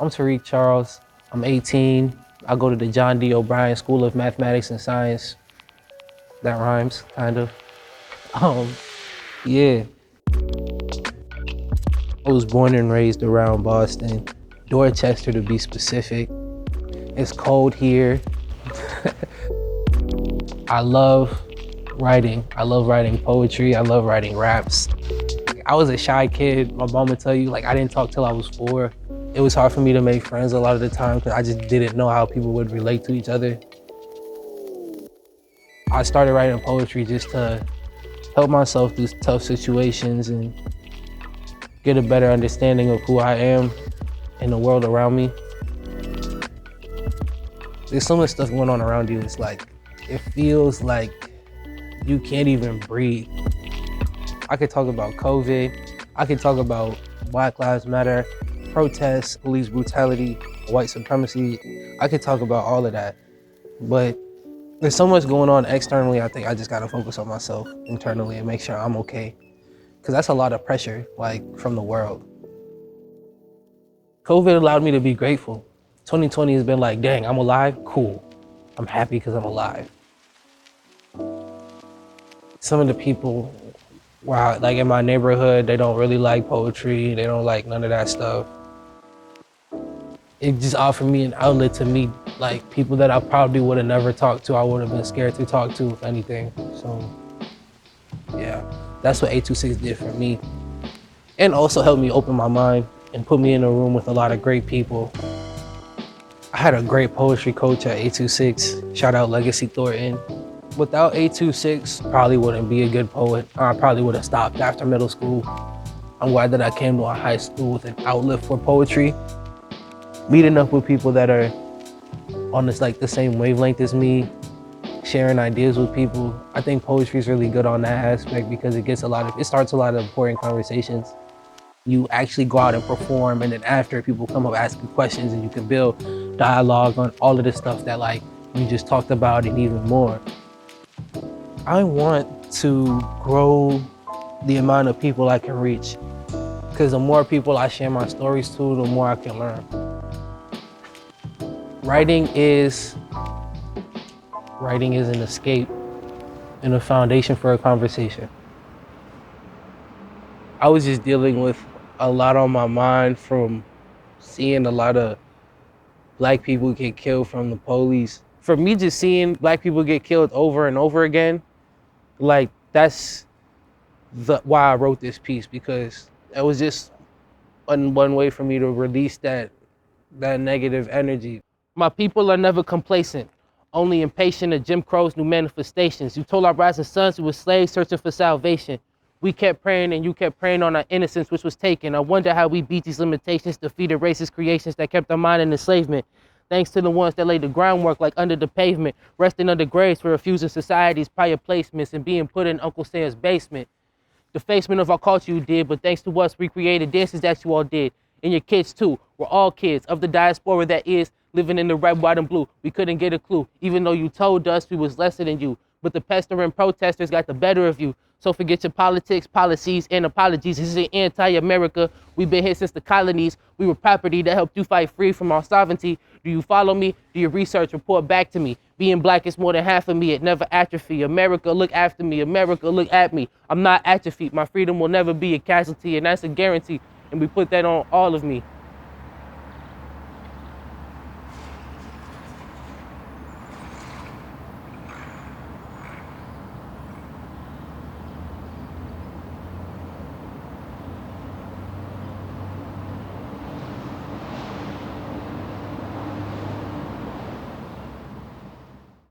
I'm Tariq Charles. I'm 18. I go to the John D. O'Brien School of Mathematics and Science. That rhymes, kind of. Um, yeah. I was born and raised around Boston, Dorchester to be specific. It's cold here. I love writing. I love writing poetry. I love writing raps. I was a shy kid. My mom would tell you, like, I didn't talk till I was 4. It was hard for me to make friends a lot of the time because I just didn't know how people would relate to each other. I started writing poetry just to help myself through tough situations and get a better understanding of who I am and the world around me. There's so much stuff going on around you. It's like, it feels like you can't even breathe. I could talk about COVID. I could talk about Black Lives Matter, protests, police brutality, white supremacy. I could talk about all of that. But there's so much going on externally. I think I just gotta focus on myself internally and make sure I'm okay. Because that's a lot of pressure, like, from the world. COVID allowed me to be grateful. 2020 has been like, dang, I'm alive, cool. I'm happy because I'm alive. Some of the people, wow, like in my neighborhood, they don't really like poetry. They don't like none of that stuff. It just offered me an outlet to meet like people that I probably would have never talked to. I would have been scared to talk to, if anything. So yeah, that's what 826 did for me. And also helped me open my mind and put me in a room with a lot of great people. I had a great poetry coach at 826. Shout out Legacy Thornton. Without 826, probably wouldn't be a good poet. I probably would have stopped after middle school. I'm glad that I came to a high school with an outlet for poetry. Meeting up with people that are on this, like, the same wavelength as me, sharing ideas with people. I think poetry is really good on that aspect because it starts a lot of important conversations. You actually go out and perform, and then after, people come up asking questions and you can build dialogue on all of the stuff that, like, you just talked about and even more. I want to grow the amount of people I can reach, because the more people I share my stories to, the more I can learn. Writing is an escape and a foundation for a conversation. I was just dealing with a lot on my mind from seeing a lot of Black people get killed from the police. For me, just seeing Black people get killed over and over again, like, that's why I wrote this piece, because it was just one way for me to release that negative energy. My people are never complacent, only impatient of Jim Crow's new manifestations. You told our rising sons we were slaves searching for salvation. We kept praying and you kept praying on our innocence, which was taken. I wonder how we beat these limitations, defeated racist creations that kept our mind in enslavement. Thanks to the ones that laid the groundwork, like under the pavement, resting under graves for refusing society's prior placements and being put in Uncle Sam's basement. Defacement of our culture you did, but thanks to us, we created dances that you all did. And your kids too. We're all kids of the diaspora that is living in the red, white, and blue. We couldn't get a clue, even though you told us we was lesser than you. But the pestering protesters got the better of you. So forget your politics, policies, and apologies. This is anti-America. We've been here since the colonies. We were property that helped you fight free from our sovereignty. Do you follow me? Do your research, report back to me. Being Black is more than half of me. It never atrophy. America, look after me. America, look at me. I'm not atrophied. My freedom will never be a casualty, and that's a guarantee. And we put that on all of me.